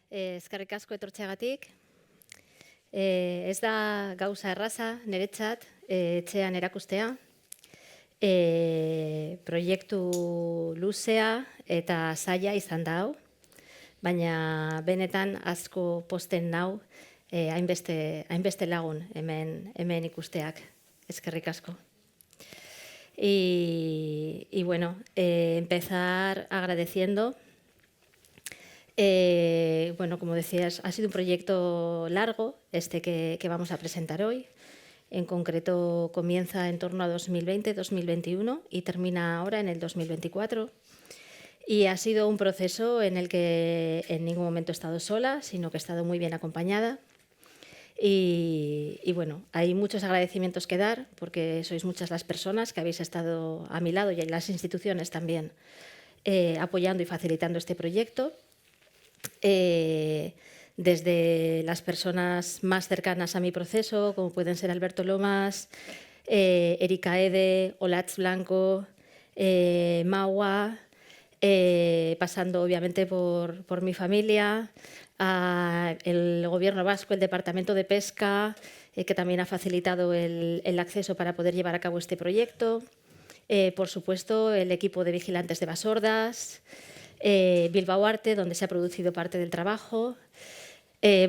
Eskerrik asko etortzeagatik. Ez da gauza erraza niretzat etxean erakustea. Proiektu luzea eta zaila izan da hau, baina benetan asko pozten nau hainbeste lagun hemen ikusteak. Eskerrik asko. Y bueno, empezar agradeciendo. Bueno, como decías, ha sido un proyecto largo que vamos a presentar hoy. En concreto, comienza en torno a 2020-2021 y termina ahora en el 2024. Y ha sido un proceso en el que en ningún momento he estado sola, sino que he estado muy bien acompañada. Y bueno, hay muchos agradecimientos que dar, porque sois muchas las personas que habéis estado a mi lado y en las instituciones también apoyando y facilitando este proyecto. Desde las personas más cercanas a mi proceso, como pueden ser Alberto Lomas, Erika Ede, Olatz Blanco, Maua, pasando obviamente por mi familia, el Gobierno vasco, el Departamento de Pesca, que también ha facilitado el acceso para poder llevar a cabo este proyecto. Por supuesto, el equipo de vigilantes de Basordas, Bilbao Arte, donde se ha producido parte del trabajo.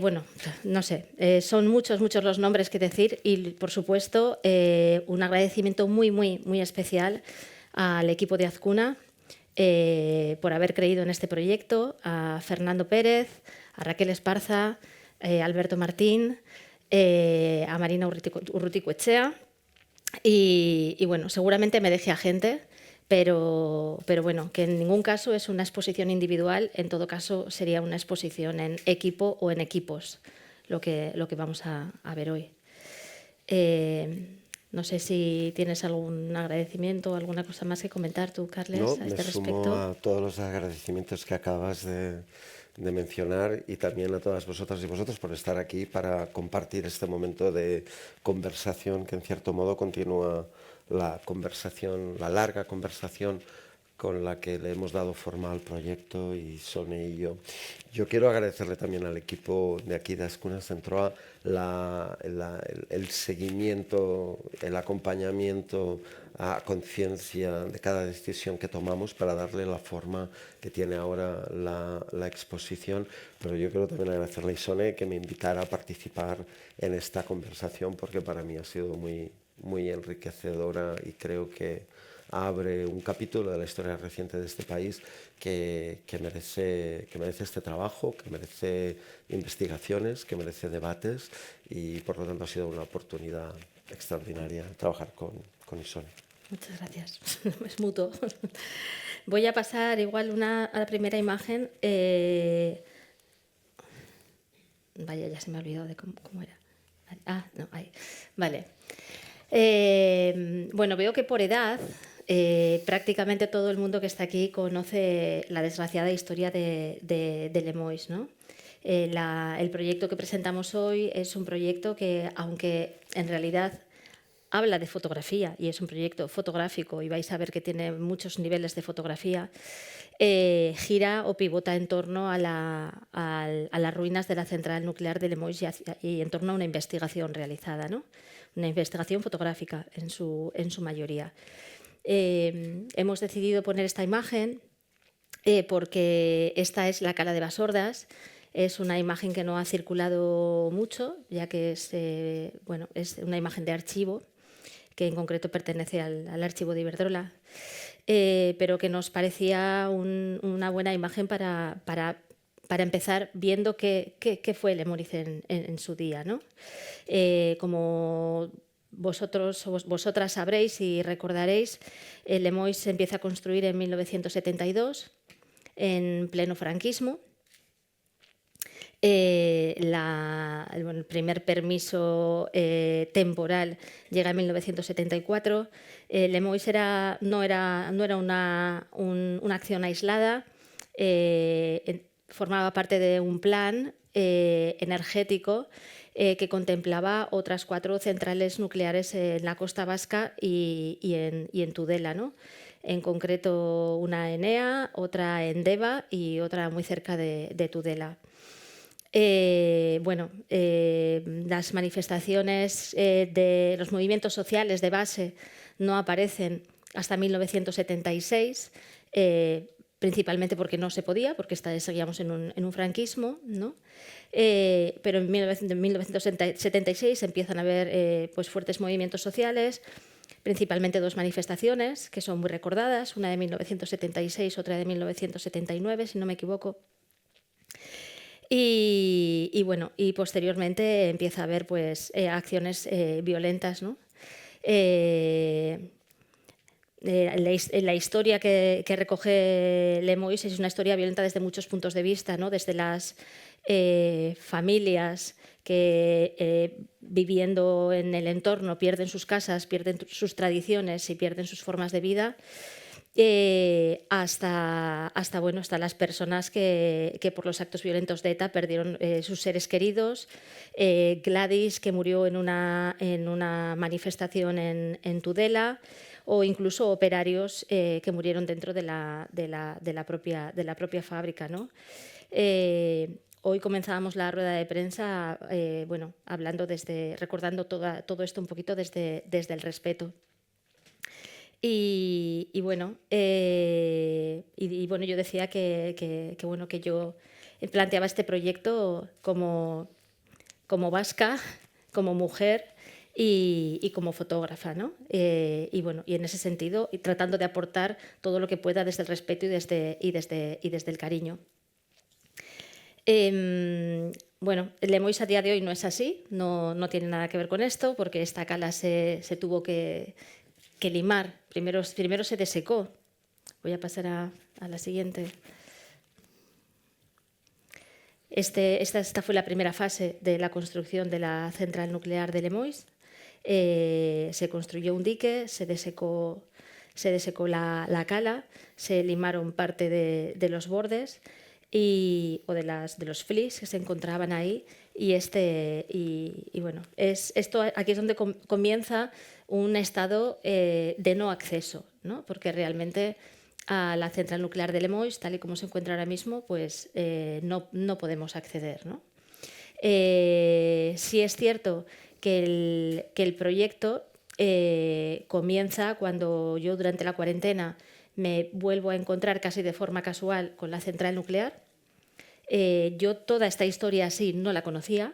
Bueno, no sé, son muchos los nombres que decir y, por supuesto, un agradecimiento muy especial al equipo de Azcuna por haber creído en este proyecto, a Fernando Pérez, a Raquel Esparza, Alberto Martín, a Marina Urruticoechea y bueno, seguramente me dejé a gente. Pero bueno, que en ningún caso es una exposición individual, en todo caso sería una exposición en equipo o en equipos, lo que vamos a ver hoy. No sé si tienes algún agradecimiento o alguna cosa más que comentar tú, Carles, No, a este me sumo respecto. a todos los agradecimientos que acabas de mencionar y también a todas vosotras y vosotros por estar aquí para compartir este momento de conversación que en cierto modo continúa la conversación, la larga conversación con la que le hemos dado forma al proyecto y Sone y yo. Yo quiero agradecerle también al equipo de aquí de Azcuna Centroa el seguimiento, el acompañamiento a conciencia de cada decisión que tomamos para darle la forma que tiene ahora la exposición. Pero yo quiero también agradecerle a Isone que me invitara a participar en esta conversación porque para mí ha sido muy enriquecedora y creo que abre un capítulo de la historia reciente de este país que merece este trabajo, que merece investigaciones, que merece debates y por lo tanto ha sido una oportunidad extraordinaria trabajar con Isone. Muchas gracias. Es mutuo. Voy a pasar igual a la primera imagen. Vaya, ya se me ha olvidado de cómo era. No, ahí. Vale. Bueno, veo que por edad prácticamente todo el mundo que está aquí conoce la desgraciada historia de Lemois, ¿no? El proyecto que presentamos hoy es un proyecto que, aunque en realidad habla de fotografía y es un proyecto fotográfico y vais a ver que tiene muchos niveles de fotografía, gira o pivota en torno a las ruinas de la central nuclear de Lemois y en torno a una investigación realizada, ¿no? Una investigación fotográfica en su mayoría. Hemos decidido poner esta imagen porque esta es la cala de Basordas. Es una imagen que no ha circulado mucho, ya que es una imagen de archivo, que en concreto pertenece al archivo de Iberdrola, pero que nos parecía una buena imagen para empezar viendo qué fue Lemoiz en su día, ¿no? Como vosotras sabréis y recordaréis, Lemoiz se empieza a construir en 1972, en pleno franquismo. El primer permiso temporal llega en 1974. Lemoiz no era una acción aislada, formaba parte de un plan energético que contemplaba otras 4 centrales nucleares en la costa vasca y en Tudela, ¿no? En concreto una Enea, otra en Deva y otra muy cerca de Tudela. Las manifestaciones de los movimientos sociales de base no aparecen hasta 1976, principalmente porque no se podía, porque seguíamos en un franquismo, ¿no? Pero en 1976 empiezan a haber pues fuertes movimientos sociales, principalmente dos manifestaciones que son muy recordadas, una de 1976, otra de 1979, si no me equivoco. Y posteriormente empieza a haber pues acciones violentas, ¿no? La historia que recoge Lemois es una historia violenta desde muchos puntos de vista, ¿no? Desde las familias que viviendo en el entorno pierden sus casas, pierden sus tradiciones y pierden sus formas de vida, hasta las personas que por los actos violentos de ETA perdieron sus seres queridos. Gladys, que murió en una manifestación en Tudela, o incluso operarios que murieron dentro de la propia fábrica, ¿no? Hoy comenzábamos la rueda de prensa hablando recordando todo esto un poquito desde el respeto. Yo decía que yo planteaba este proyecto como vasca, como mujer y como fotógrafa, ¿no? Y en ese sentido, y tratando de aportar todo lo que pueda desde el respeto y desde el cariño. Lemois a día de hoy no es así, no tiene nada que ver con esto, porque esta cala se tuvo que limar. Primero se desecó. Voy a pasar a la siguiente. Esta fue la primera fase de la construcción de la central nuclear de Lemois. Se construyó un dique, se desecó la cala, se limaron parte de los bordes o de los flis que se encontraban ahí. Esto aquí es donde comienza un estado de no acceso, ¿no? Porque realmente a la central nuclear de Lemois, tal y como se encuentra ahora mismo, pues no podemos acceder, ¿no? Sí es cierto que el proyecto comienza cuando yo durante la cuarentena me vuelvo a encontrar casi de forma casual con la central nuclear. Yo toda esta historia así no la conocía,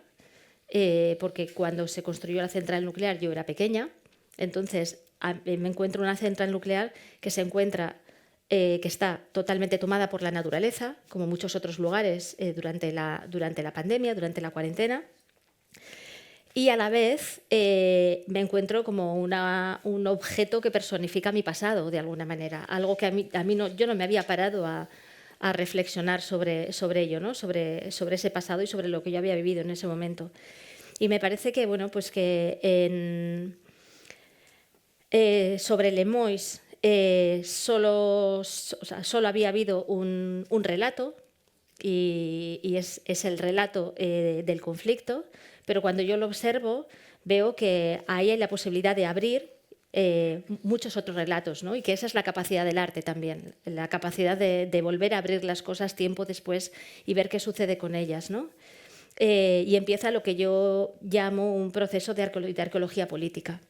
porque cuando se construyó la central nuclear yo era pequeña. Entonces me encuentro una central nuclear que está totalmente tomada por la naturaleza, como muchos otros lugares durante la pandemia, durante la cuarentena. Y a la vez me encuentro como un objeto que personifica mi pasado, de alguna manera. Algo que yo no me había parado a reflexionar sobre ello, ¿no? Sobre ese pasado y sobre lo que yo había vivido en ese momento. Y me parece que, sobre Lemois solo había habido un relato, y es el relato del conflicto, pero cuando yo lo observo veo que ahí hay la posibilidad de abrir muchos otros relatos, ¿no? Y que esa es la capacidad del arte también, la capacidad de volver a abrir las cosas tiempo después y ver qué sucede con ellas, ¿no? Y empieza lo que yo llamo un proceso de arqueología política.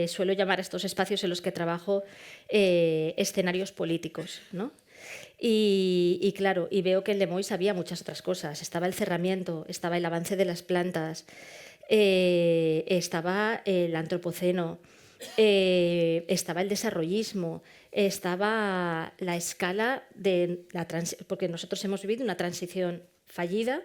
Suelo llamar a estos espacios en los que trabajo escenarios políticos, ¿no? Y claro, y veo que en Lemois había muchas otras cosas. Estaba el cerramiento, estaba el avance de las plantas, estaba el antropoceno, estaba el desarrollismo, estaba la escala porque nosotros hemos vivido una transición fallida,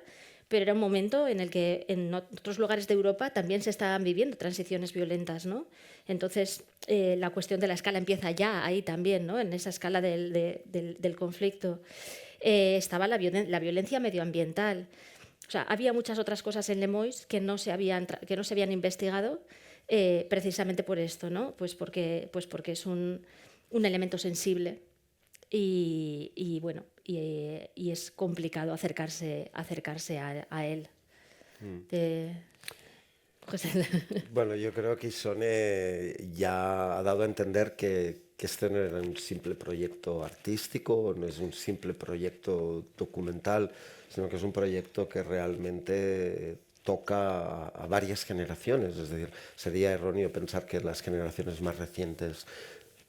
pero era un momento en el que en otros lugares de Europa también se estaban viviendo transiciones violentas, ¿no? Entonces, la cuestión de la escala empieza ya ahí también, ¿no? En esa escala del conflicto. Estaba la violencia medioambiental. O sea, había muchas otras cosas en Lemois que no se habían investigado precisamente por esto, ¿no? Pues porque es un elemento sensible y es complicado acercarse a él. Pues, Bueno, yo creo que Isone ya ha dado a entender que este no era un simple proyecto artístico, no es un simple proyecto documental, sino que es un proyecto que realmente toca a varias generaciones. Es decir, sería erróneo pensar que las generaciones más recientes,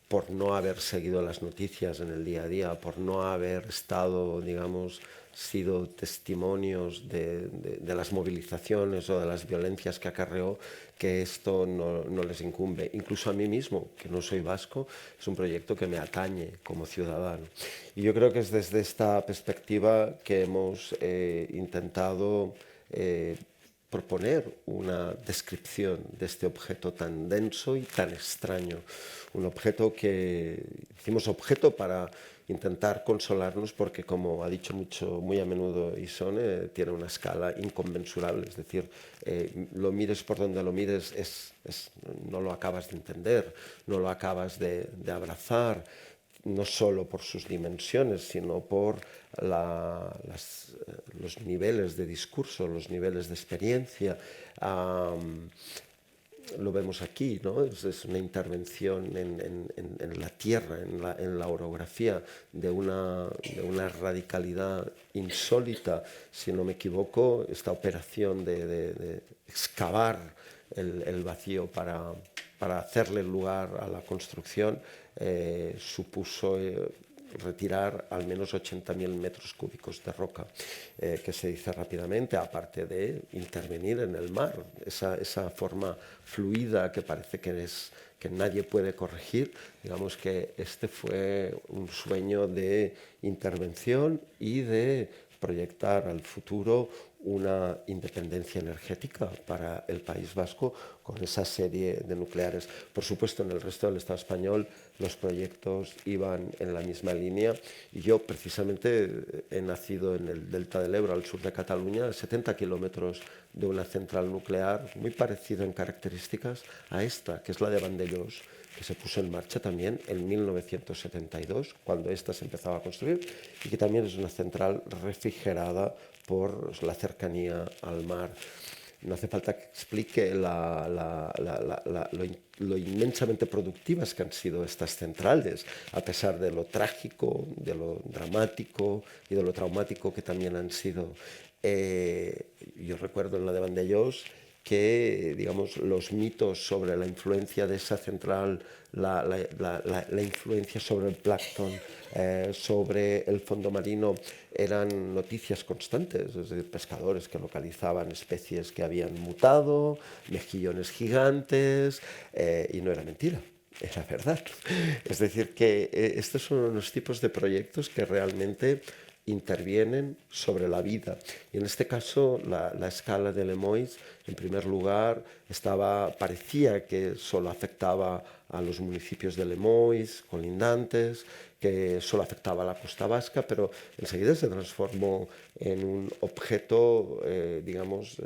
por no haber seguido las noticias en el día a día, por no haber estado, digamos, sido testimonios de las movilizaciones o de las violencias que acarreó, que esto no les incumbe. Incluso a mí mismo, que no soy vasco, es un proyecto que me atañe como ciudadano. Y yo creo que es desde esta perspectiva que hemos intentado proponer una descripción de este objeto tan denso y tan extraño. Un objeto que hicimos objeto para intentar consolarnos porque, como ha dicho muy a menudo Isone, tiene una escala inconmensurable. Es decir, lo mires por donde lo mires, no lo acabas de entender, no lo acabas de abrazar, no solo por sus dimensiones, sino por los niveles de discurso, los niveles de experiencia. Lo vemos aquí, ¿no? Es una intervención en la tierra, en la orografía, de una radicalidad insólita. Si no me equivoco, esta operación de excavar el vacío para hacerle lugar a la construcción supuso retirar al menos 80.000 metros cúbicos de roca, que se dice rápidamente, aparte de intervenir en el mar, esa forma fluida que parece que nadie puede corregir. Digamos que este fue un sueño de intervención y de proyectar al futuro una independencia energética para el País Vasco con esa serie de nucleares. Por supuesto, en el resto del Estado español los proyectos iban en la misma línea y yo precisamente he nacido en el delta del Ebro, al sur de Cataluña, a 70 kilómetros de una central nuclear muy parecida en características a esta, que es la de Vandellós, que se puso en marcha también en 1972, cuando esta se empezaba a construir, y que también es una central refrigerada por la cercanía al mar. No hace falta que explique lo inmensamente productivas que han sido estas centrales, a pesar de lo trágico, de lo dramático y de lo traumático que también han sido. Yo recuerdo en la de Vandellós que, digamos, los mitos sobre la influencia de esa central, la influencia sobre el plancton, sobre el fondo marino, eran noticias constantes, es decir, pescadores que localizaban especies que habían mutado, mejillones gigantes, y no era mentira. Era verdad. Es decir, que estos son unos tipos de proyectos que realmente intervienen sobre la vida. Y en este caso, la escala de Lemoiz, en primer lugar, parecía que solo afectaba a los municipios de Lemoiz, colindantes, que solo afectaba a la costa vasca, pero enseguida se transformó en un objeto, digamos,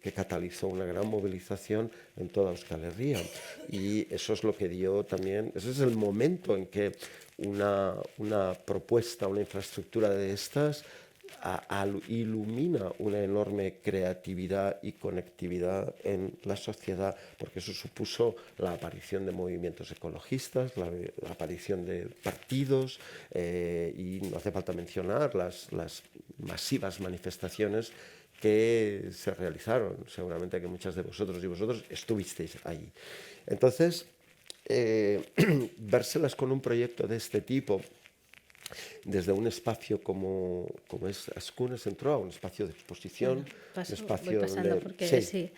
que catalizó una gran movilización en toda Euskal Herria. Y eso es lo que dio también, ese es el momento en que una propuesta, una infraestructura de estas ilumina una enorme creatividad y conectividad en la sociedad, porque eso supuso la aparición de movimientos ecologistas, la aparición de partidos, y no hace falta mencionar las masivas manifestaciones que se realizaron. Seguramente que muchas de vosotros y vosotros estuvisteis ahí. Entonces, vérselas con un proyecto de este tipo desde un espacio como es Azkuna Centro, un espacio de exposición, un voy espacio pasando donde... porque Sí, sí,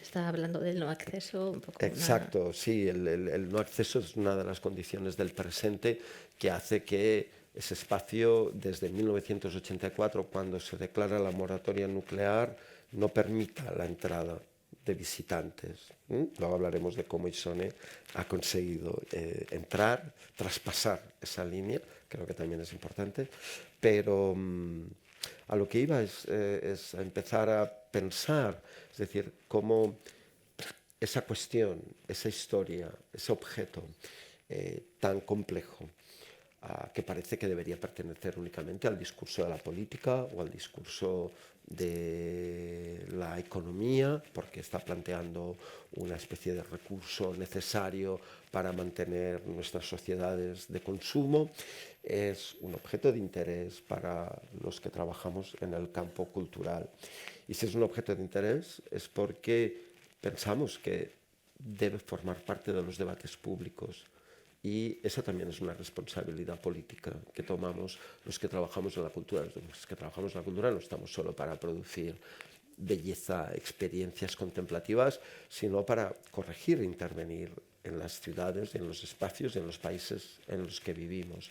estaba hablando del no acceso, un poco una... exacto, sí, el no acceso es una de las condiciones del presente que hace que ese espacio, desde 1984, cuando se declara la moratoria nuclear, no permita la entrada de visitantes. Luego hablaremos de cómo Isone ha conseguido entrar, traspasar esa línea, creo que también es importante, pero a lo que iba es a empezar a pensar, es decir, cómo esa cuestión, esa historia, ese objeto tan complejo que parece que debería pertenecer únicamente al discurso de la política o al discurso de la economía, porque está planteando una especie de recurso necesario para mantener nuestras sociedades de consumo. Es un objeto de interés para los que trabajamos en el campo cultural. Y si es un objeto de interés es porque pensamos que debe formar parte de los debates públicos. Y esa también es una responsabilidad política que tomamos los que trabajamos en la cultura. Los que trabajamos en la cultura no estamos solo para producir belleza, experiencias contemplativas, sino para corregir e intervenir en las ciudades, en los espacios, en los países en los que vivimos.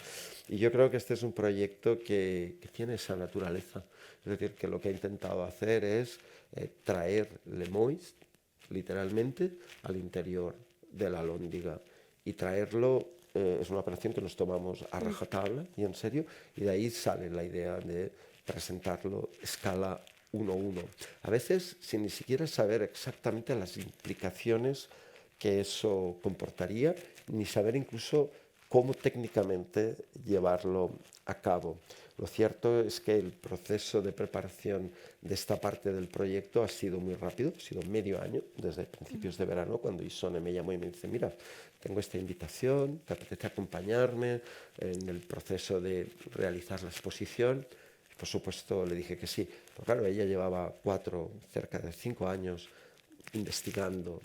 Y yo creo que este es un proyecto que tiene esa naturaleza. Es decir, que lo que ha intentado hacer es traer Lemoiz, literalmente, al interior de la Alhóndiga. Y traerlo es una operación que nos tomamos a rajatabla y en serio, y de ahí sale la idea de presentarlo escala 1:1. A veces sin ni siquiera saber exactamente las implicaciones que eso comportaría, ni saber incluso cómo técnicamente llevarlo a cabo. Lo cierto es que el proceso de preparación de esta parte del proyecto ha sido muy rápido, ha sido medio año, desde principios de verano, cuando Isone me llamó y me dice, mira, tengo esta invitación, ¿te apetece acompañarme en el proceso de realizar la exposición? Por supuesto le dije que sí, pero claro, ella llevaba cerca de 5 años investigando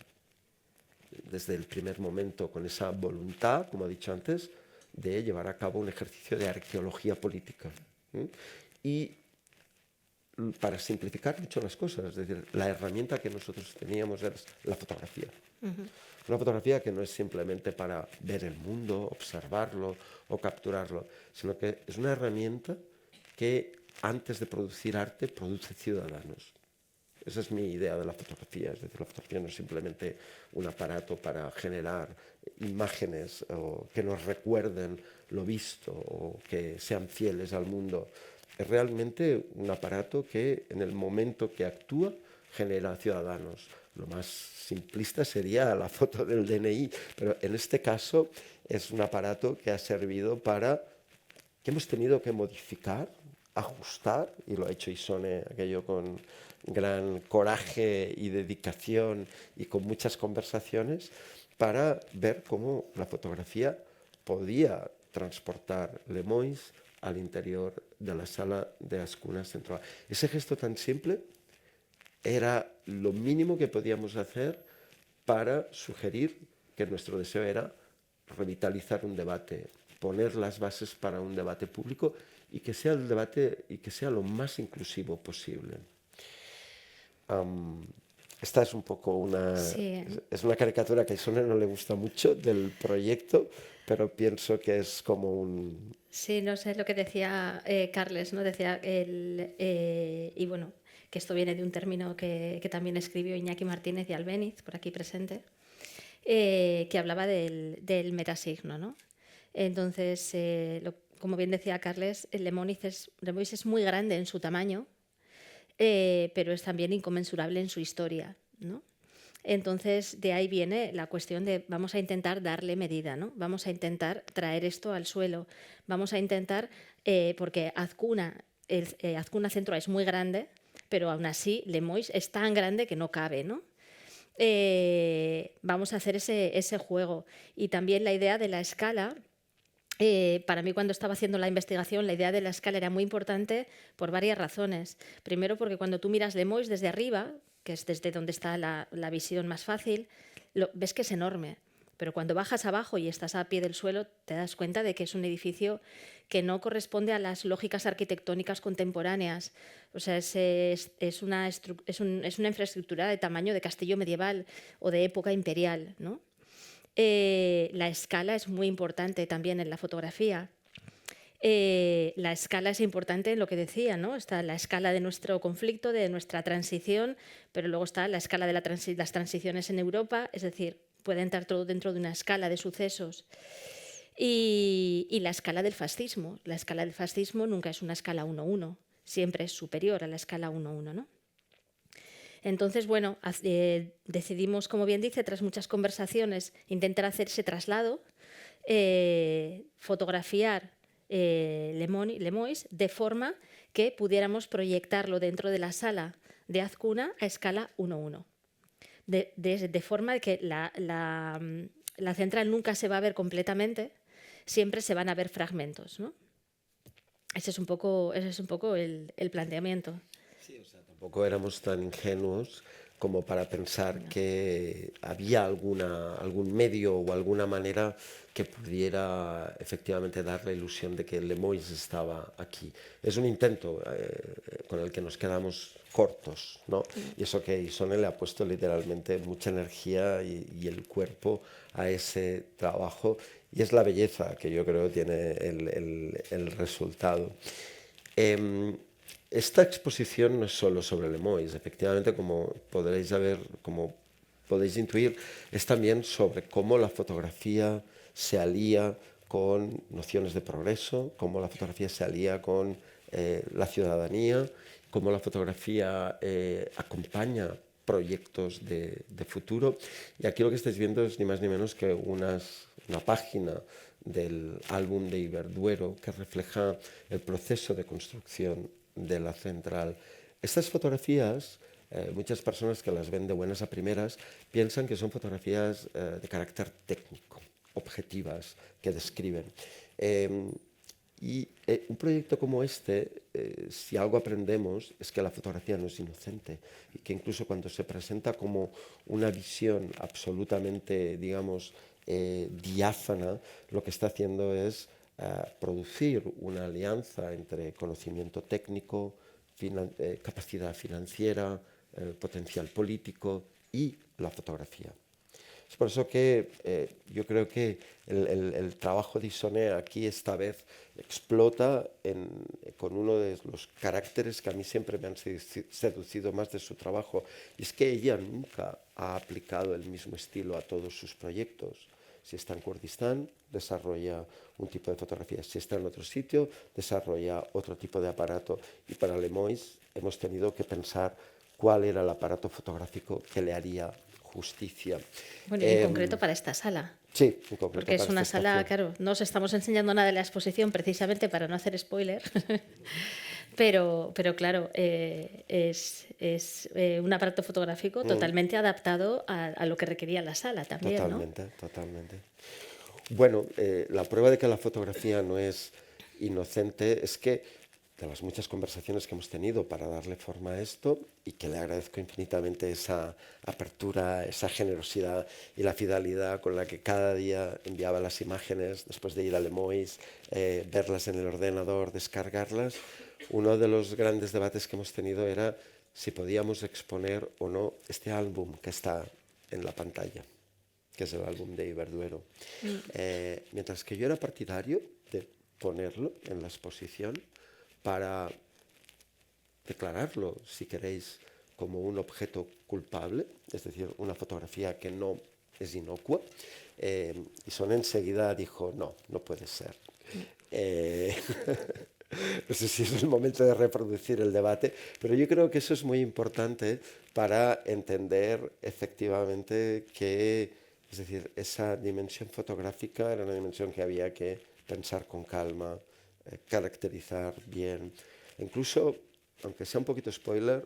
desde el primer momento con esa voluntad, como he dicho antes, de llevar a cabo un ejercicio de arqueología política. Y para simplificar mucho las cosas, es decir, la herramienta que nosotros teníamos era la fotografía. Una fotografía que no es simplemente para ver el mundo, observarlo o capturarlo, sino que es una herramienta que antes de producir arte produce ciudadanos. Esa es mi idea de la fotografía, es decir, la fotografía no es simplemente un aparato para generar imágenes o que nos recuerden lo visto o que sean fieles al mundo. Es realmente un aparato que en el momento que actúa genera ciudadanos. Lo más simplista sería la foto del DNI, pero en este caso es un aparato que ha servido que hemos tenido que modificar, ajustar, y lo ha hecho Isone aquello con gran coraje y dedicación y con muchas conversaciones para ver cómo la fotografía podía transportar Lemoiz al interior de la sala de Azcuna Central. Ese gesto tan simple era lo mínimo que podíamos hacer para sugerir que nuestro deseo era revitalizar un debate, poner las bases para un debate público y que sea el debate y que sea lo más inclusivo posible. Esta es un poco Sí. es una caricatura que a Isone no le gusta mucho del proyecto, pero pienso que es como un... Sí, no sé lo que decía Carles, ¿no? Decía y bueno, que esto viene de un término que también escribió Iñaki Martínez y Albéniz, por aquí presente, que hablaba del metasigno, ¿no? Entonces, como bien decía Carles, Lemoiz es muy grande en su tamaño, pero es también inconmensurable en su historia, ¿no? Entonces, de ahí viene la cuestión de vamos a intentar darle medida, ¿no? Vamos a intentar traer esto al suelo, vamos a intentar, porque Azcuna Centro es muy grande, pero aún así Lemoiz es tan grande que no cabe, ¿no? Vamos a hacer ese juego. Y también la idea de la escala. Para mí, cuando estaba haciendo la investigación, la idea de la escala era muy importante por varias razones. Primero, porque cuando tú miras Lemoiz desde arriba, que es desde donde está la visión más fácil, ves que es enorme. Pero cuando bajas abajo y estás a pie del suelo, te das cuenta de que es un edificio que no corresponde a las lógicas arquitectónicas contemporáneas. O sea, es una infraestructura de tamaño de castillo medieval o de época imperial, ¿no? La escala es muy importante también en la fotografía. La escala es importante en lo que decía, ¿no? Está la escala de nuestro conflicto, de nuestra transición, pero luego está la escala de las transiciones en Europa, es decir, puede entrar todo dentro de una escala de sucesos. Y la escala del fascismo. La escala del fascismo nunca es una escala 1:1, siempre es superior a la escala 1:1, ¿no? Entonces, bueno, decidimos, como bien dice, tras muchas conversaciones, intentar hacer ese traslado, fotografiar Lemois, de forma que pudiéramos proyectarlo dentro de la sala de Azcuna a escala 1:1. De forma que la central nunca se va a ver completamente, siempre se van a ver fragmentos, ¿no? Ese es un poco el planteamiento. Sí, o sea, tampoco éramos tan ingenuos como para pensar que había algún medio o alguna manera que pudiera efectivamente dar la ilusión de que Lemois estaba aquí. Es un intento con el que nos quedamos cortos, ¿no? Y eso que Isone le ha puesto literalmente mucha energía y el cuerpo a ese trabajo, y es la belleza que yo creo tiene el resultado. Esta exposición no es solo sobre Lemois, efectivamente, como podéis intuir, es también sobre cómo la fotografía se alía con nociones de progreso, cómo la fotografía se alía con la ciudadanía, cómo la fotografía acompaña proyectos de futuro. Y aquí lo que estáis viendo es ni más ni menos que una página del álbum de Iberduero que refleja el proceso de construcción de la central. Estas fotografías, muchas personas que las ven de buenas a primeras piensan que son fotografías de carácter técnico, objetivas, que describen. Un proyecto como este, si algo aprendemos, es que la fotografía no es inocente y que incluso cuando se presenta como una visión absolutamente, digamos, diáfana, lo que está haciendo es producir una alianza entre conocimiento técnico, capacidad financiera, potencial político y la fotografía. Es por eso que yo creo que el trabajo de Isone aquí esta vez explota con uno de los caracteres que a mí siempre me han seducido más de su trabajo, y es que ella nunca ha aplicado el mismo estilo a todos sus proyectos. Si está en Kurdistán, desarrolla un tipo de fotografía. Si está en otro sitio, desarrolla otro tipo de aparato. Y para Lemois hemos tenido que pensar cuál era el aparato fotográfico que le haría justicia. Bueno, y en concreto para esta sala. Sí, en concreto porque es una sala, claro, no os estamos enseñando nada de la exposición precisamente para no hacer spoiler, pero claro, es un aparato fotográfico totalmente adaptado a lo que requería la sala también, totalmente, ¿no? Totalmente. Bueno, la prueba de que la fotografía no es inocente es que de las muchas conversaciones que hemos tenido para darle forma a esto, y que le agradezco infinitamente esa apertura, esa generosidad y la fidelidad con la que cada día enviaba las imágenes después de ir a Lemois, verlas en el ordenador, descargarlas, uno de los grandes debates que hemos tenido era si podíamos exponer o no este álbum que está en la pantalla, que es el álbum de Iberduero. Mientras que yo era partidario de ponerlo en la exposición para declararlo, si queréis, como un objeto culpable, es decir, una fotografía que no es inocua, y Son enseguida dijo, no puede ser. No sé si es el momento de reproducir el debate, pero yo creo que eso es muy importante para entender efectivamente que, es decir, esa dimensión fotográfica era una dimensión que había que pensar con calma, caracterizar bien. Incluso, aunque sea un poquito spoiler,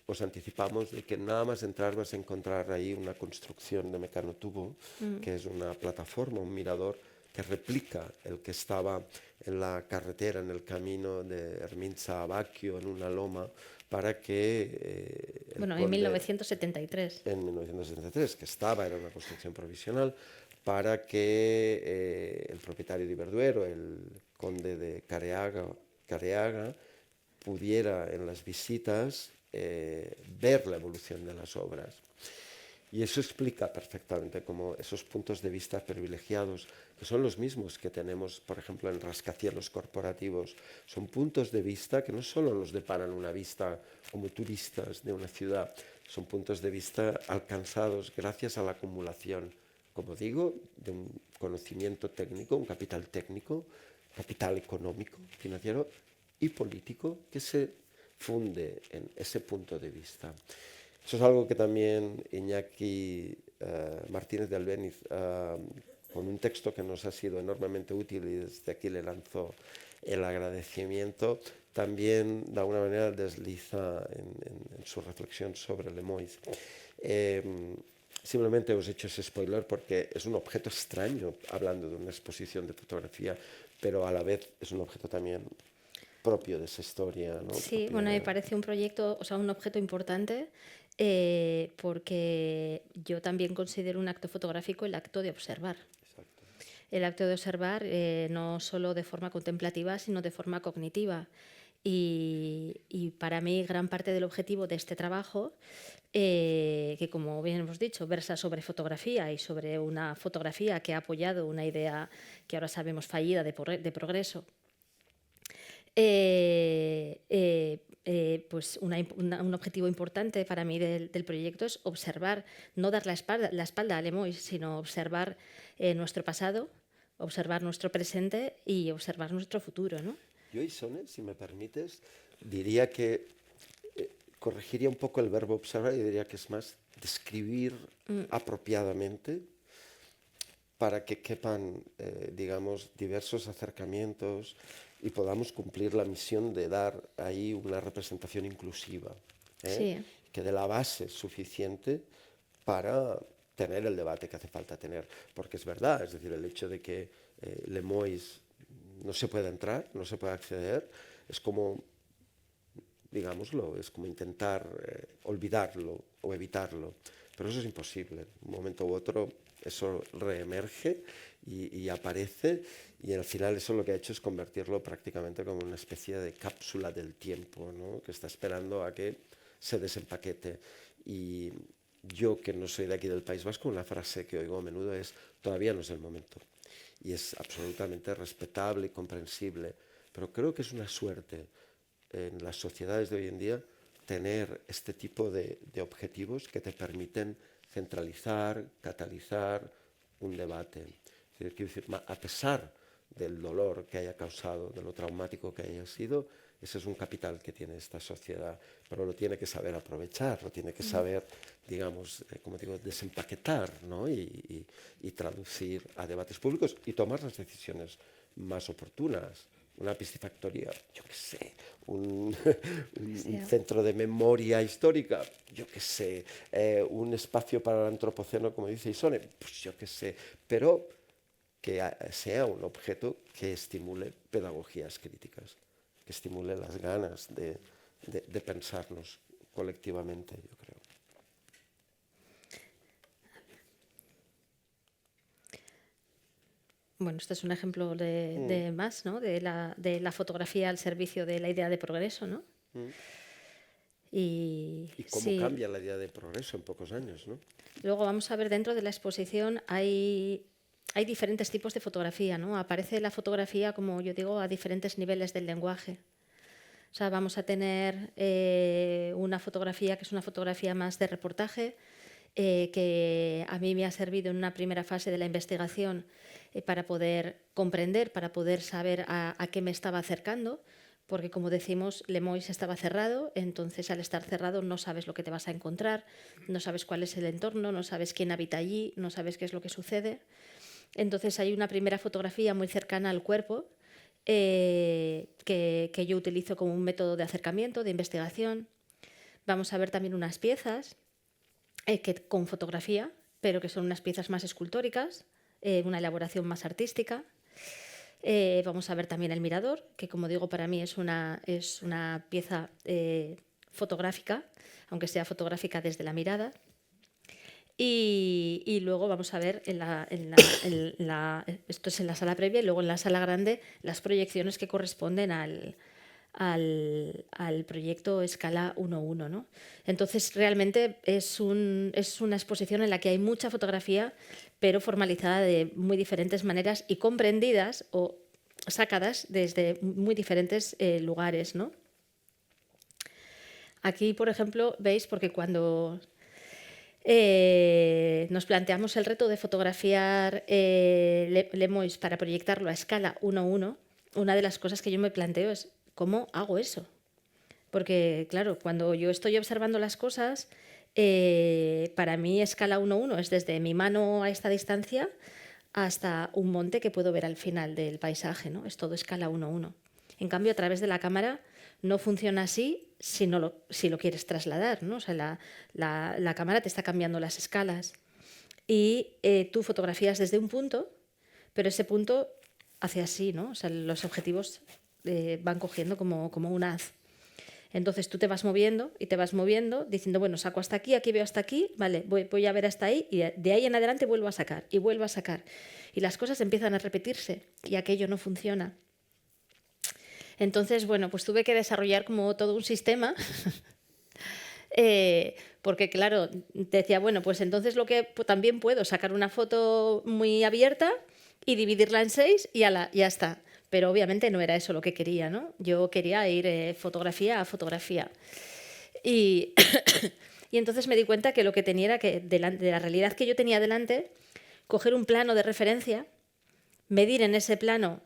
os anticipamos de que nada más entrar vas a encontrar ahí una construcción de Mecanotubo, que es una plataforma, un mirador que replica el que estaba en la carretera, en el camino de Ermintza a Baquio, en una loma, para que... Bueno, en 1973. En 1973, que era una construcción provisional, para que el propietario de Iberduero, el conde de Careaga, pudiera en las visitas ver la evolución de las obras. Y eso explica perfectamente cómo esos puntos de vista privilegiados, que son los mismos que tenemos, por ejemplo, en rascacielos corporativos, son puntos de vista que no solo nos deparan una vista como turistas de una ciudad, son puntos de vista alcanzados gracias a la acumulación, como digo, de un conocimiento técnico, un capital técnico, capital económico, financiero y político que se funde en ese punto de vista. Eso es algo que también Iñaki Martínez de Albéniz con un texto que nos ha sido enormemente útil y desde aquí le lanzo el agradecimiento, también de alguna manera desliza en su reflexión sobre Lemoyne. Simplemente os he hecho ese spoiler porque es un objeto extraño hablando de una exposición de fotografía, pero a la vez es un objeto también propio de esa historia, ¿no? Sí, Propio bueno, me de... parece un proyecto, o sea, un objeto importante porque yo también considero un acto fotográfico el acto de observar. Exacto. El acto de observar no solo de forma contemplativa, sino de forma cognitiva. Y para mí gran parte del objetivo de este trabajo, que como bien hemos dicho, versa sobre fotografía y sobre una fotografía que ha apoyado una idea que ahora sabemos fallida de progreso, pues un objetivo importante para mí del proyecto es observar, no dar la espalda a Lemoyne, sino observar nuestro pasado, observar nuestro presente y observar nuestro futuro, ¿no? Yo, Isone, si me permites, diría que corregiría un poco el verbo observar y diría que es más describir apropiadamente para que quepan, digamos, diversos acercamientos y podamos cumplir la misión de dar ahí una representación inclusiva, Sí, que dé la base suficiente para tener el debate que hace falta tener. Porque es verdad, es decir, el hecho de que Lemoyne no se pueda entrar, no se pueda acceder, es como, digámoslo, es como intentar olvidarlo o evitarlo. Pero eso es imposible. Un momento u otro eso reemerge y aparece, y al final eso lo que ha hecho es convertirlo prácticamente como una especie de cápsula del tiempo, ¿no? Que está esperando a que se desempaquete. Y yo, que no soy de aquí del País Vasco, una frase que oigo a menudo es: todavía no es el momento. Y es absolutamente respetable y comprensible, pero creo que es una suerte en las sociedades de hoy en día tener este tipo de objetivos que te permiten centralizar, catalizar un debate. Es decir, a pesar del dolor que haya causado, de lo traumático que haya sido, ese es un capital que tiene esta sociedad, pero lo tiene que saber aprovechar, lo tiene que saber, digamos, como digo, desempaquetar, ¿no? Y traducir a debates públicos y tomar las decisiones más oportunas. Una piscifactoría, yo qué sé, un sí. centro de memoria histórica, yo qué sé, un espacio para el antropoceno, como dice Isone, pues yo qué sé, pero que sea un objeto que estimule pedagogías críticas, que estimule las ganas de pensarnos colectivamente, yo creo. Bueno, este es un ejemplo de más, ¿no? De la fotografía al servicio de la idea de progreso, ¿no? Y Y cómo sí, cambia la idea de progreso en pocos años, ¿no? luego vamos a ver dentro de la exposición hay diferentes tipos de fotografía, ¿no? Aparece la fotografía, como yo digo, a diferentes niveles del lenguaje. O sea, vamos a tener una fotografía que es una fotografía más de reportaje, que a mí me ha servido en una primera fase de la investigación para poder comprender, para poder saber a qué me estaba acercando, porque como decimos, Lemoyne estaba cerrado, entonces al estar cerrado no sabes lo que te vas a encontrar, no sabes cuál es el entorno, no sabes quién habita allí, no sabes qué es lo que sucede. Entonces hay una primera fotografía muy cercana al cuerpo que yo utilizo como un método de acercamiento, de investigación. Vamos a ver también unas piezas con fotografía, pero que son unas piezas más escultóricas, una elaboración más artística. Vamos a ver también el mirador, que como digo para mí es una pieza fotográfica, aunque sea fotográfica desde la mirada. Y luego vamos a ver esto es en la sala previa, y luego en la sala grande las proyecciones que corresponden al proyecto escala 1:1, ¿no? Entonces realmente es una exposición en la que hay mucha fotografía, pero formalizada de muy diferentes maneras y comprendidas o sacadas desde muy diferentes lugares, ¿no? Aquí, por ejemplo, veis, porque cuando nos planteamos el reto de fotografiar Lemoyne para proyectarlo a escala 1:1, una de las cosas que yo me planteo es ¿cómo hago eso? Porque, claro, cuando yo estoy observando las cosas, para mí escala 1:1 es desde mi mano a esta distancia hasta un monte que puedo ver al final del paisaje, ¿no? Es todo escala 1:1. En cambio, a través de la cámara no funciona así si lo quieres trasladar, ¿no? O sea, la cámara te está cambiando las escalas y tú fotografías desde un punto, pero ese punto hace así, ¿no? O sea, los objetivos van cogiendo como un haz. Entonces tú te vas moviendo y te vas moviendo diciendo, bueno, saco hasta aquí, aquí veo hasta aquí, vale, voy a ver hasta ahí y de ahí en adelante vuelvo a sacar y vuelvo a sacar. Y las cosas empiezan a repetirse y aquello no funciona. Entonces, bueno, pues tuve que desarrollar como todo un sistema porque, claro, decía, bueno, pues entonces también puedo sacar una foto muy abierta y dividirla en 6 y ya está. Pero obviamente no era eso lo que quería, ¿no? Yo quería ir fotografía a fotografía. Y, y entonces me di cuenta que lo que tenía era que de la realidad que yo tenía delante, coger un plano de referencia, medir en ese plano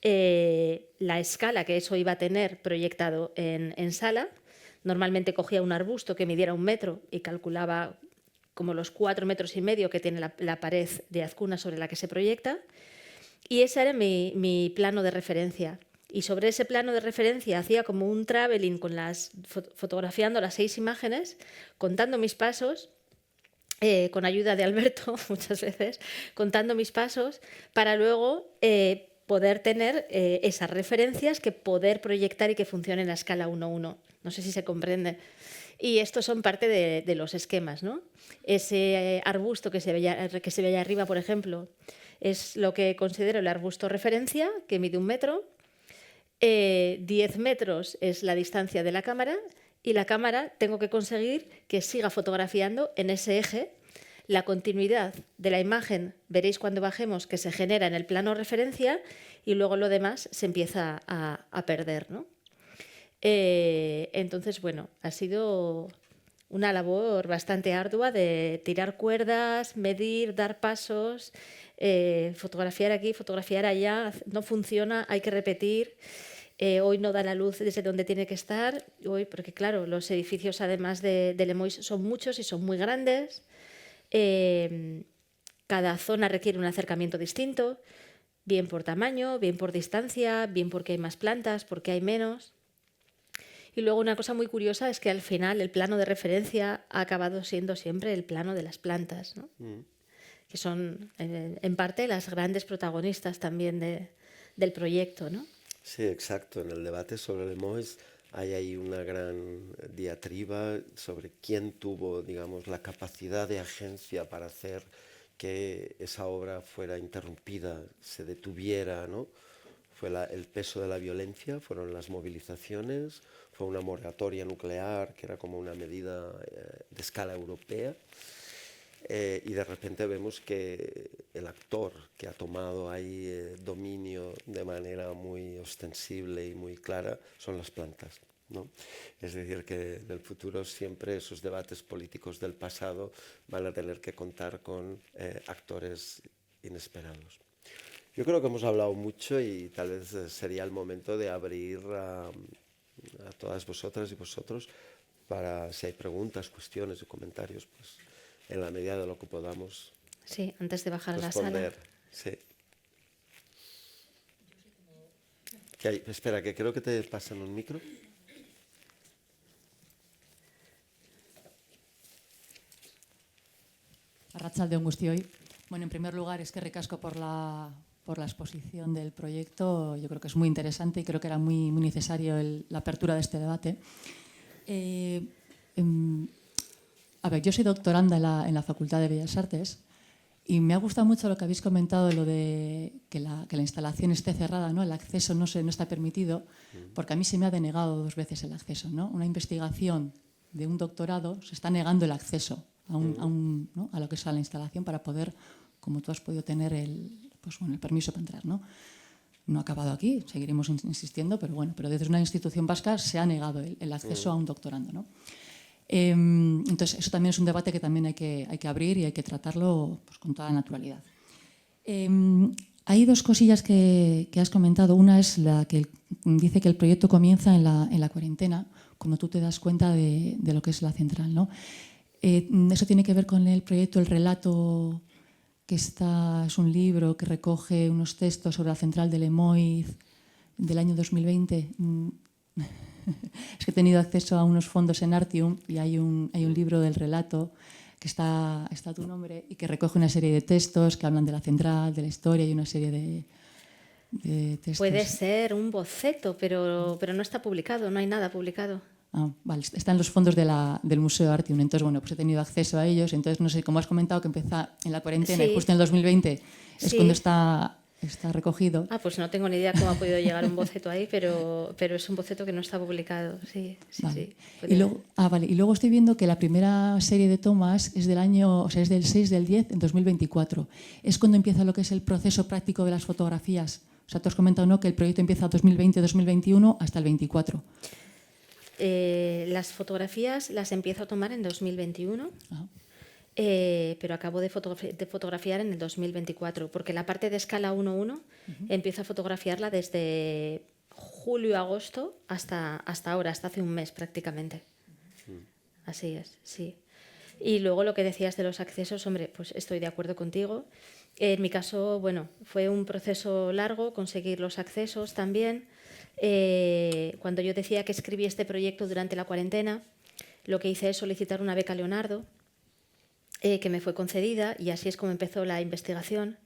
la escala que eso iba a tener proyectado en sala. Normalmente cogía un arbusto que midiera 1 metro y calculaba como los 4,5 metros que tiene la pared de Azcuna sobre la que se proyecta. Y ese era mi plano de referencia. Y sobre ese plano de referencia hacía como un traveling fotografiando las 6 imágenes, contando mis pasos, con ayuda de Alberto muchas veces, contando mis pasos, para luego poder tener esas referencias que poder proyectar y que funcionen a escala 1:1. No sé si se comprende. Y estos son parte de los esquemas, ¿no? Ese arbusto que se ve allá arriba, por ejemplo, es lo que considero el arbusto referencia, que mide 1 metro. 10 metros es la distancia de la cámara y la cámara tengo que conseguir que siga fotografiando en ese eje. La continuidad de la imagen, veréis cuando bajemos, que se genera en el plano referencia y luego lo demás se empieza a perder, ¿no? Entonces, bueno, ha sido una labor bastante ardua de tirar cuerdas, medir, dar pasos, fotografiar aquí, fotografiar allá, no funciona, hay que repetir. Hoy no da la luz desde donde tiene que estar, hoy, porque claro, los edificios además de Lemoiz son muchos y son muy grandes. Cada zona requiere un acercamiento distinto, bien por tamaño, bien por distancia, bien porque hay más plantas, porque hay menos. Y luego una cosa muy curiosa es que al final el plano de referencia ha acabado siendo siempre el plano de las plantas, ¿no? Que son en parte las grandes protagonistas también del proyecto, ¿no? Sí, exacto. En el debate sobre Lemoiz hay ahí una gran diatriba sobre quién tuvo, digamos, la capacidad de agencia para hacer que esa obra fuera interrumpida, se detuviera, ¿no? Fue el peso de la violencia, fueron las movilizaciones, fue una moratoria nuclear, que era como una medida de escala europea. Y de repente vemos que el actor que ha tomado ahí dominio de manera muy ostensible y muy clara son las plantas, ¿no? Es decir, que en el futuro siempre esos debates políticos del pasado van a tener que contar con actores inesperados. Yo creo que hemos hablado mucho y tal vez sería el momento de abrir a todas vosotras y vosotros para si hay preguntas, cuestiones o comentarios, pues en la medida de lo que podamos. Sí, antes de bajar responder. a la sala. Sí. Espera, que creo que te pasan un micro. Arratsaldeon guztioi. Bueno, en primer lugar, es que ricasco por la exposición del proyecto. Yo creo que es muy interesante y creo que era muy necesario la apertura de este debate. A ver, yo soy doctoranda en la Facultad de Bellas Artes y me ha gustado mucho lo que habéis comentado, lo de que la instalación esté cerrada, ¿no? El acceso no está permitido, porque a mí se me ha denegado 2 veces el acceso, ¿no? Una investigación de un doctorado se está negando el acceso a lo que es a la instalación para poder, como tú has podido tener el permiso para entrar, ¿no? No ha acabado aquí, seguiremos insistiendo, pero desde una institución vasca se ha negado el acceso a un doctorando, ¿no? Entonces, eso también es un debate que también hay que abrir y hay que tratarlo pues, con toda la naturalidad. Hay 2 cosillas que has comentado. Una es la que dice que el proyecto comienza en la cuarentena, cuando tú te das cuenta de lo que es la central, ¿no? Eso tiene que ver con el proyecto El Relato que es un libro que recoge unos textos sobre la central de Lemoiz del año 2020. Es que he tenido acceso a unos fondos en Artium y hay un libro del relato que está a tu nombre y que recoge una serie de textos que hablan de la central, de la historia y una serie de textos. Puede ser un boceto, pero no está publicado, no hay nada publicado. Ah, vale, está en los fondos del Museo Artium, entonces bueno, pues he tenido acceso a ellos, entonces no sé, como has comentado que empieza en la cuarentena Sí. y justo en el 2020 es Sí. cuando está recogido. Pues no tengo ni idea cómo ha podido llegar un boceto ahí, pero es un boceto que no está publicado, sí, sí, Vale. sí. Y luego, y luego estoy viendo que la primera serie de tomas es del año, o sea, es del 6 del 10 en 2024. Es cuando empieza lo que es el proceso práctico de las fotografías. O sea, tú has comentado, ¿no?, que el proyecto empieza 2020-2021 hasta el 24. Las fotografías las empiezo a tomar en 2021. Ajá. Pero acabo de fotografiar en el 2024, porque la parte de escala 1:1 empiezo a fotografiarla desde julio-agosto hasta ahora, hasta hace un mes prácticamente. Así es, sí. Y luego lo que decías de los accesos, hombre, pues estoy de acuerdo contigo. En mi caso, bueno, fue un proceso largo conseguir los accesos también. Cuando yo decía que escribí este proyecto durante la cuarentena, lo que hice es solicitar una beca Leonardo, que me fue concedida, y así es como empezó la investigación.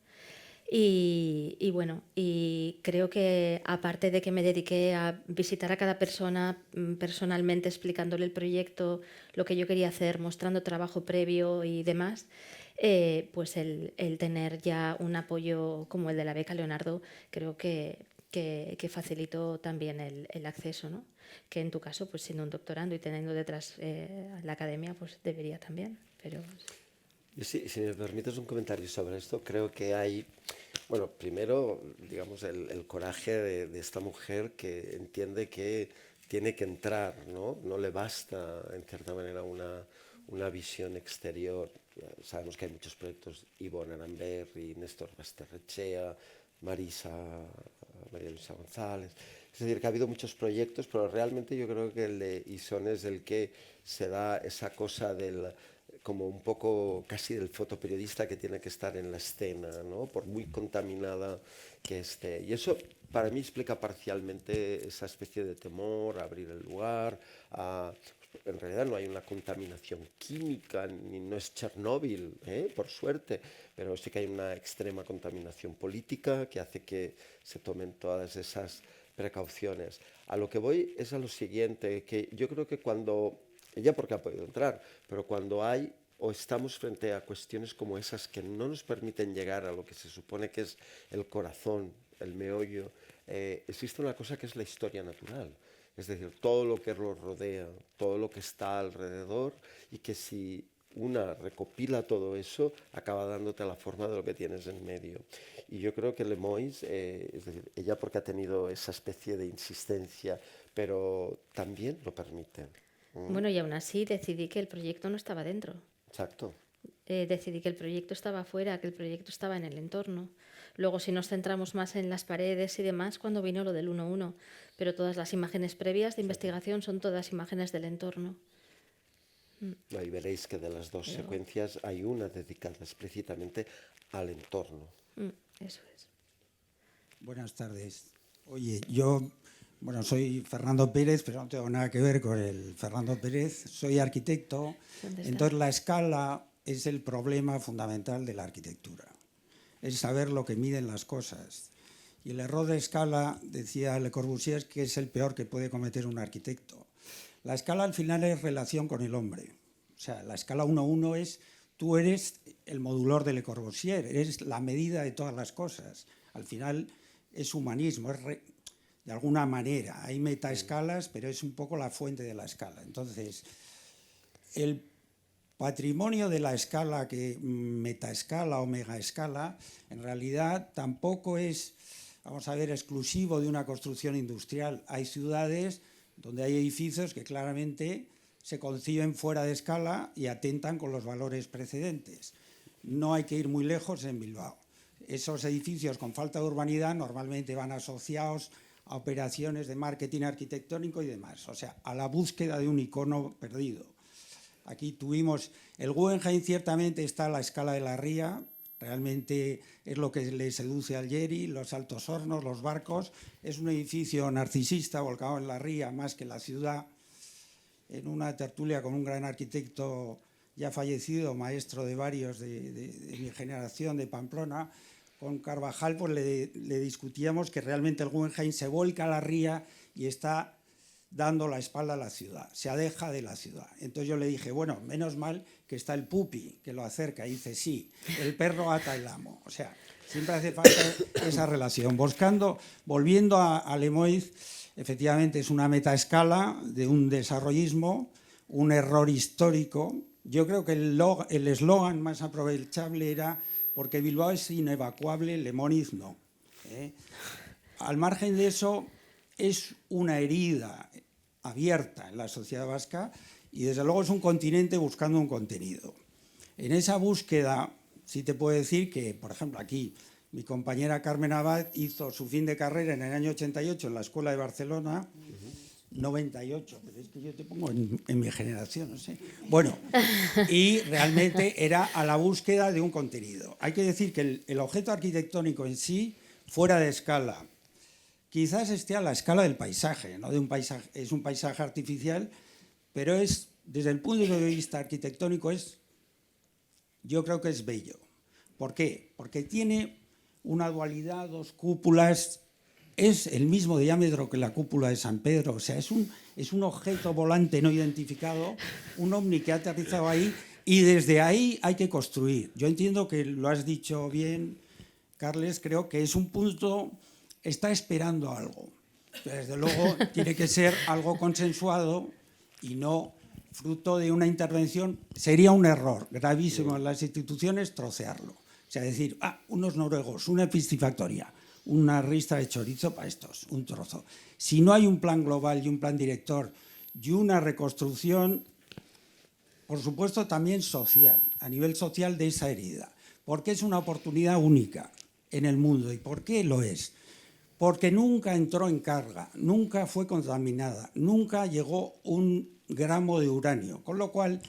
Y bueno, y creo que aparte de que me dediqué a visitar a cada persona personalmente, explicándole el proyecto, lo que yo quería hacer, mostrando trabajo previo y demás, pues el tener ya un apoyo como el de la beca Leonardo, creo que facilitó también el acceso, ¿no? Que en tu caso, pues siendo un doctorando y teniendo detrás la academia, pues debería también, pero... Sí, si me permites un comentario sobre esto, creo que hay, bueno, primero, digamos, el coraje de esta mujer que entiende que tiene que entrar, ¿no? No le basta, en cierta manera, una visión exterior. Ya sabemos que hay muchos proyectos, Ivonne Aramberri, Néstor Basterrechea, María Luisa González. Es decir, que ha habido muchos proyectos, pero realmente yo creo que el de Ison es el que se da esa cosa como un poco casi del fotoperiodista que tiene que estar en la escena, ¿no? Por muy contaminada que esté. Y eso para mí explica parcialmente esa especie de temor a abrir el lugar. En realidad no hay una contaminación química, ni no es Chernóbil, por suerte, pero sí que hay una extrema contaminación política que hace que se tomen todas esas precauciones. A lo que voy es a lo siguiente, que yo creo que cuando... Ella porque ha podido entrar, pero cuando hay o estamos frente a cuestiones como esas que no nos permiten llegar a lo que se supone que es el corazón, el meollo, existe una cosa que es la historia natural. Es decir, todo lo que lo rodea, todo lo que está alrededor, y que si una recopila todo eso, acaba dándote la forma de lo que tienes en medio. Y yo creo que Lemoiz, es decir, ella porque ha tenido esa especie de insistencia, pero también lo permite. Bueno, y aún así decidí que el proyecto no estaba dentro. Exacto. Decidí que el proyecto estaba afuera, que el proyecto estaba en el entorno. Luego, si nos centramos más en las paredes y demás, cuando vino lo del 1:1, pero todas las imágenes previas de investigación son todas imágenes del entorno. Ahí veréis que de las dos secuencias hay una dedicada explícitamente al entorno. Eso es. Buenas tardes. Oye, yo... Bueno, soy Fernando Pérez, pero no tengo nada que ver con el Fernando Pérez. Soy arquitecto. Entonces, la escala es el problema fundamental de la arquitectura. Es saber lo que miden las cosas. Y el error de escala, decía Le Corbusier, que es el peor que puede cometer un arquitecto. La escala al final es relación con el hombre. O sea, la escala 1:1 es, tú eres el modulor de Le Corbusier, eres la medida de todas las cosas. Al final es humanismo, de alguna manera. Hay metaescalas, pero es un poco la fuente de la escala. Entonces, el patrimonio de la escala, que metaescala o megaescala, en realidad tampoco es, vamos a ver, exclusivo de una construcción industrial. Hay ciudades donde hay edificios que claramente se conciben fuera de escala y atentan con los valores precedentes. No hay que ir muy lejos en Bilbao. Esos edificios con falta de urbanidad normalmente van asociados a operaciones de marketing arquitectónico y demás, o sea, a la búsqueda de un icono perdido. Aquí tuvimos, el Guggenheim ciertamente está a la escala de la Ría, Realmente es lo que le seduce al Lleri, los altos hornos, los barcos. Es un edificio narcisista volcado en la ría más que en la ciudad. En una tertulia con un gran arquitecto ya fallecido, maestro de varios de mi generación de Pamplona, con Carvajal, pues le discutíamos que realmente el Guggenheim se volca a la ría y está dando la espalda a la ciudad, se aleja de la ciudad. Entonces yo le dije, bueno, menos mal que está el pupi, que lo acerca, y dice, sí, el perro ata el amo. O sea, siempre hace falta esa relación. Volviendo a Lemoiz, efectivamente es una metaescala de un desarrollismo, un error histórico. Yo creo que el eslogan más aprovechable era porque Bilbao es inevacuable, Lemoiz no. Al margen de eso, es una herida abierta en la sociedad vasca y desde luego es un continente buscando un contenido. En esa búsqueda sí te puedo decir que, por ejemplo, aquí mi compañera Carmen Abad hizo su fin de carrera en el año 88 en la Escuela de Barcelona, 98, pero es que yo te pongo en mi generación, no sé. Bueno, y realmente era a la búsqueda de un contenido. Hay que decir que el objeto arquitectónico en sí, fuera de escala, quizás esté a la escala del paisaje, ¿no? Es un paisaje artificial, pero es, desde el punto de vista arquitectónico, yo creo que es bello. ¿Por qué? Porque tiene una dualidad, dos cúpulas, es el mismo diámetro que la cúpula de San Pedro, o sea, es un objeto volante no identificado, un ovni que ha aterrizado ahí y desde ahí hay que construir. Yo entiendo que lo has dicho bien, Carles, creo que es un punto, está esperando algo. Desde luego tiene que ser algo consensuado y no fruto de una intervención. Sería un error gravísimo en las instituciones trocearlo. O sea, decir, unos noruegos, una piscifactoria, una ristra de chorizo para estos, un trozo. Si no hay un plan global y un plan director y una reconstrucción, por supuesto también social, a nivel social de esa herida, porque es una oportunidad única en el mundo. ¿Y por qué lo es? Porque nunca entró en carga, nunca fue contaminada, nunca llegó un gramo de uranio, con lo cual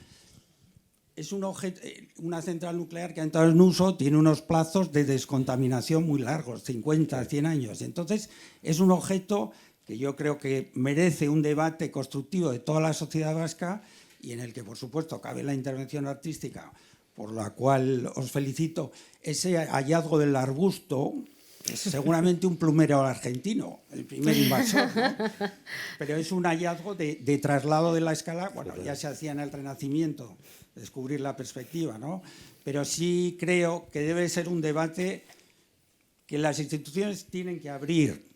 es una central nuclear que ha entrado en uso, tiene unos plazos de descontaminación muy largos, 50, 100 años. Entonces, es un objeto que yo creo que merece un debate constructivo de toda la sociedad vasca y en el que, por supuesto, cabe la intervención artística, por la cual os felicito. Ese hallazgo del arbusto es seguramente un plumero argentino, el primer invasor, ¿no? Pero es un hallazgo de traslado de la escala. Bueno, ya se hacía en el Renacimiento, descubrir la perspectiva, ¿no? Pero sí creo que debe ser un debate que las instituciones tienen que abrir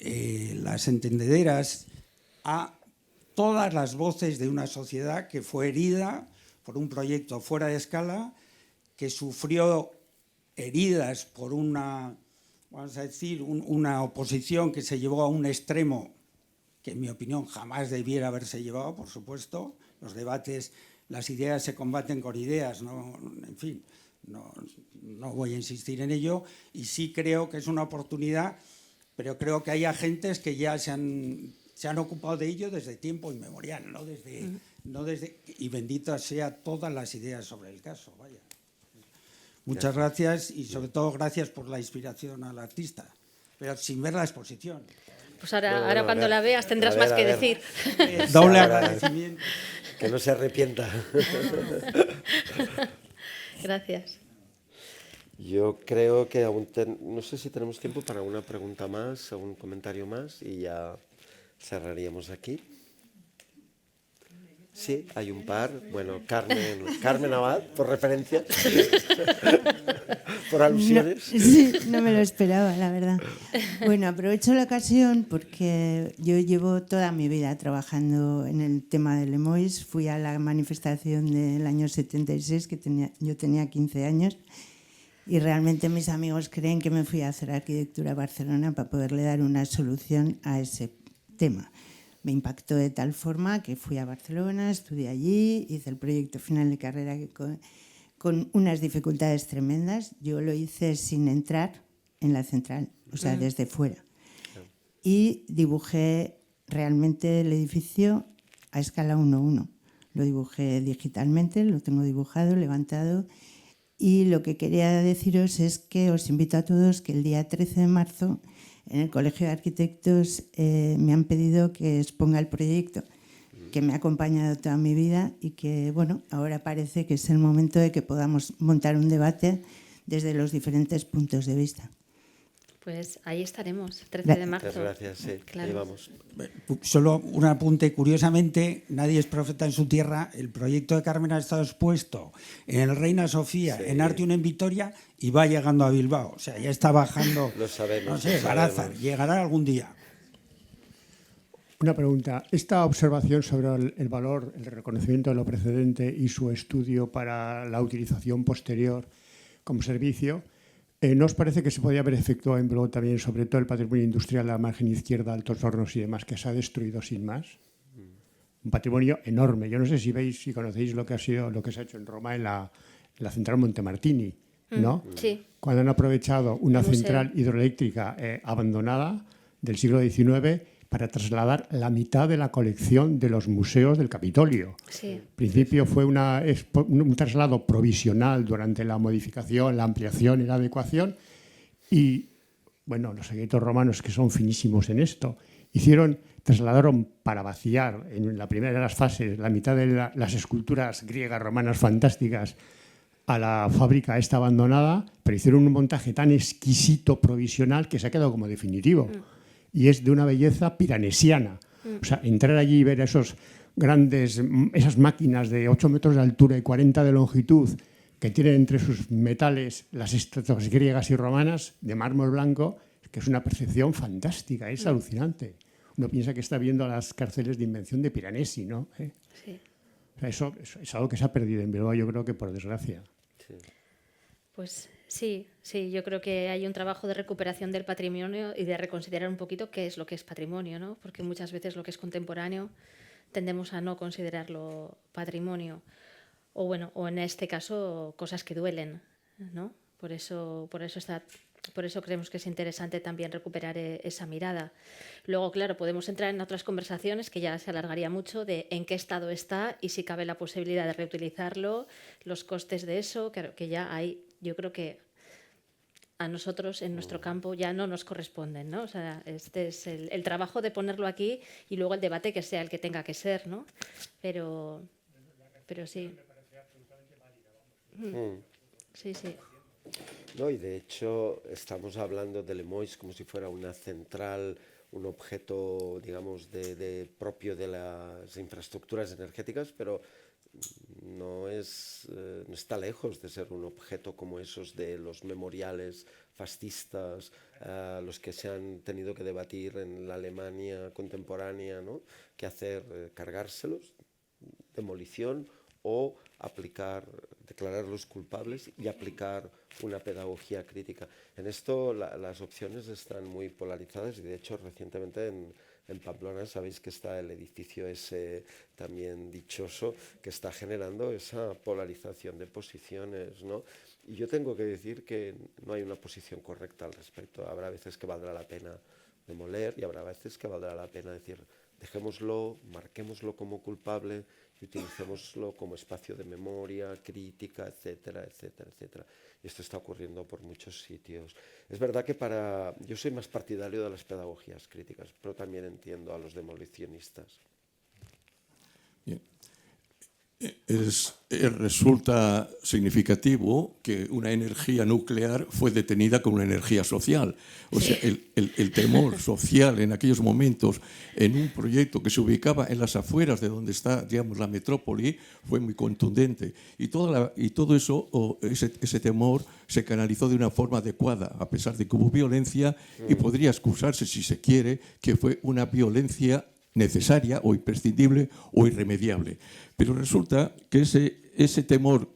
las entendederas a todas las voces de una sociedad que fue herida por un proyecto fuera de escala, que sufrió heridas por una, vamos a decir, una oposición que se llevó a un extremo que en mi opinión jamás debiera haberse llevado, por supuesto. Los debates, las ideas se combaten con ideas, ¿no? En fin, no voy a insistir en ello, y sí creo que es una oportunidad, pero creo que hay agentes que ya se han ocupado de ello desde tiempo inmemorial, y benditas sean todas las ideas sobre el caso, vaya. Muchas gracias y sobre todo gracias por la inspiración al artista, pero sin ver la exposición. Pues ahora cuando la veas tendrás más que decir. Doble agradecimiento. Que no se arrepienta. Gracias. Yo creo que aún no sé si tenemos tiempo para una pregunta más o un comentario más y ya cerraríamos aquí. Sí, hay un par. Bueno, Carmen Abad, por referencia, por alusiones. Sí, no me lo esperaba, la verdad. Bueno, aprovecho la ocasión porque yo llevo toda mi vida trabajando en el tema de Lemoiz. Fui a la manifestación del año 76, yo tenía 15 años, y realmente mis amigos creen que me fui a hacer arquitectura a Barcelona para poderle dar una solución a ese tema. Me impactó de tal forma que fui a Barcelona, estudié allí, hice el proyecto final de carrera con unas dificultades tremendas. Yo lo hice sin entrar en la central, o sea, desde fuera. Y dibujé realmente el edificio a escala 1:1. Lo dibujé digitalmente, lo tengo dibujado, levantado, Y lo que quería deciros es que os invito a todos que el día 13 de marzo en el Colegio de Arquitectos me han pedido que exponga el proyecto que me ha acompañado toda mi vida y que, bueno, ahora parece que es el momento de que podamos montar un debate desde los diferentes puntos de vista. Pues ahí estaremos, 13 de marzo. Muchas gracias, sí, Claro. ahí vamos. Solo un apunte, curiosamente, nadie es profeta en su tierra. El proyecto de Carmen ha estado expuesto en el Reina Sofía, Sí. en Artium en Vitoria, y va llegando a Bilbao. O sea, ya está bajando. Lo sabemos, No sé, lo Barázar, sabemos. llegará algún día. Una pregunta. Esta observación sobre el valor, el reconocimiento de lo precedente y su estudio para la utilización posterior como servicio, ¿no os parece que se podía haber efectuado en Bilbao también, sobre todo el patrimonio industrial, la margen izquierda, Altos Hornos y demás, que se ha destruido sin más? Un patrimonio enorme. Yo no sé si veis, si conocéis lo que ha sido, lo que se ha hecho en Roma en la central Montemartini, ¿no? Sí. Cuando han aprovechado una El museo. central hidroeléctrica abandonada del siglo XIX para trasladar la mitad de la colección de los museos del Capitolio. Sí. En principio fue un traslado provisional durante la modificación, la ampliación y la adecuación. Y, bueno, los arquitectos romanos, que son finísimos en esto, trasladaron para vaciar en la primera de las fases la mitad de las esculturas griegas romanas fantásticas a la fábrica esta abandonada, pero hicieron un montaje tan exquisito provisional que se ha quedado como definitivo. Y es de una belleza piranesiana. O sea, entrar allí y ver esas máquinas de 8 metros de altura y 40 de longitud que tienen entre sus metales las estatuas griegas y romanas de mármol blanco, que es una percepción fantástica, es alucinante. Uno piensa que está viendo las cárceles de invención de Piranesi, ¿no? Sí. O sea, eso es algo que se ha perdido en Bilbao, yo creo que por desgracia. Pues sí, yo creo que hay un trabajo de recuperación del patrimonio y de reconsiderar un poquito qué es lo que es patrimonio, ¿no? Porque muchas veces lo que es contemporáneo tendemos a no considerarlo patrimonio. O bueno, o en este caso, cosas que duelen, ¿no? Por eso creemos que es interesante también recuperar esa mirada. Luego, claro, podemos entrar en otras conversaciones que ya se alargaría mucho de en qué estado está y si cabe la posibilidad de reutilizarlo, los costes de eso, que ya hay, yo creo que a nosotros en nuestro campo ya no nos corresponden, ¿no? O sea, este es el trabajo de ponerlo aquí y luego el debate que sea el que tenga que ser, ¿no? Pero sí. Sí. No, y de hecho estamos hablando de Lemoiz como si fuera una central, un objeto, digamos, propio de las infraestructuras energéticas, pero no está lejos de ser un objeto como esos de los memoriales fascistas, los que se han tenido que debatir en la Alemania contemporánea, ¿no? ¿Qué hacer? ¿Cargárselos? ¿Demolición? O declararlos culpables y aplicar una pedagogía crítica. En esto las opciones están muy polarizadas y de hecho recientemente en Pamplona sabéis que está el edificio ese también dichoso que está generando esa polarización de posiciones, ¿no? Y yo tengo que decir que no hay una posición correcta al respecto. Habrá veces que valdrá la pena demoler y habrá veces que valdrá la pena decir dejémoslo, marquémoslo como culpable y utilicémoslo como espacio de memoria, crítica, etcétera, etcétera, etcétera. Y esto está ocurriendo por muchos sitios. Es verdad que yo soy más partidario de las pedagogías críticas, pero también entiendo a los demolicionistas. Bien. Resulta significativo que una energía nuclear fue detenida como una energía social. O sea, el temor social en aquellos momentos en un proyecto que se ubicaba en las afueras de donde está, digamos, la metrópoli, fue muy contundente. Y todo eso, ese temor se canalizó de una forma adecuada, a pesar de que hubo violencia y podría excusarse, si se quiere, que fue una violencia necesaria o imprescindible o irremediable. Pero resulta que ese temor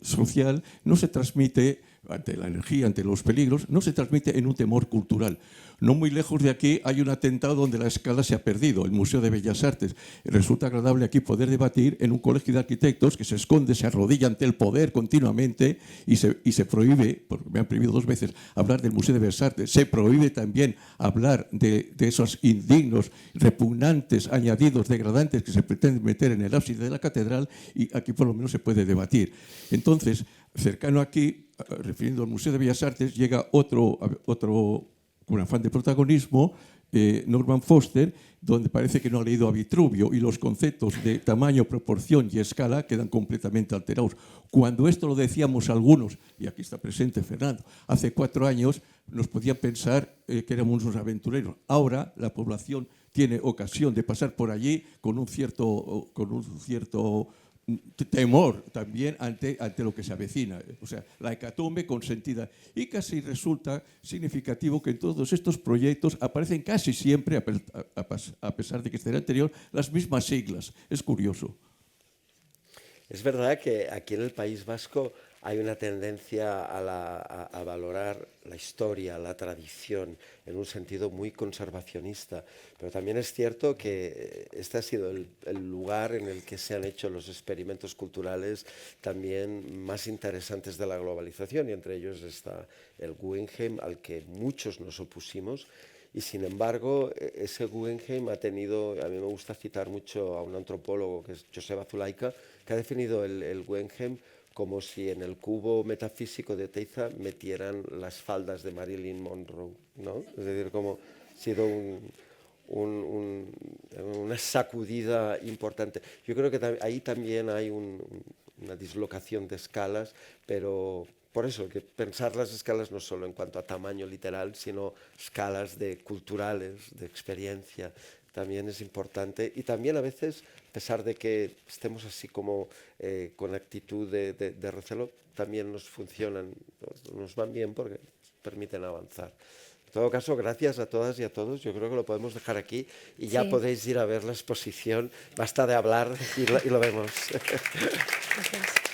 social no se transmite ante la energía, ante los peligros, no se transmite en un temor cultural. No muy lejos de aquí hay un atentado donde la escala se ha perdido, el Museo de Bellas Artes. Resulta agradable aquí poder debatir en un colegio de arquitectos que se esconde, se arrodilla ante el poder continuamente y se prohíbe, porque me han prohibido 2 veces, hablar del Museo de Bellas Artes. Se prohíbe también hablar de esos indignos, repugnantes, añadidos, degradantes que se pretenden meter en el ábside de la catedral y aquí por lo menos se puede debatir. Entonces, Cercano aquí, refiriendo al Museo de Bellas Artes, llega otro con afán de protagonismo, Norman Foster, donde parece que no ha leído a Vitruvio y los conceptos de tamaño, proporción y escala quedan completamente alterados. Cuando esto lo decíamos algunos, y aquí está presente Fernando, hace 4 años nos podían pensar que éramos unos aventureros. Ahora la población tiene ocasión de pasar por allí con un cierto temor también ante lo que se avecina, o sea, la hecatombe consentida. Y casi resulta significativo que en todos estos proyectos aparecen casi siempre, a pesar de que esté el anterior, las mismas siglas. Es curioso. Es verdad que aquí en el País Vasco hay una tendencia a valorar la historia, la tradición, en un sentido muy conservacionista. Pero también es cierto que este ha sido el lugar en el que se han hecho los experimentos culturales también más interesantes de la globalización, y entre ellos está el Guggenheim, al que muchos nos opusimos. Y sin embargo, ese Guggenheim ha tenido, a mí me gusta citar mucho a un antropólogo que es Joseba Zulaika, que ha definido el Guggenheim como si en el cubo metafísico de Teiza metieran las faldas de Marilyn Monroe, ¿no? Es decir, como ha sido una sacudida importante. Yo creo que ahí también hay una dislocación de escalas, pero por eso, que pensar las escalas no solo en cuanto a tamaño literal, sino escalas culturales, de experiencia, también es importante. Y también a veces, a pesar de que estemos así como con actitud de recelo, también nos funcionan, nos van bien porque permiten avanzar. En todo caso, gracias a todas y a todos. Yo creo que lo podemos dejar aquí y ya podéis ir a ver la exposición. Basta de hablar y lo vemos. Gracias.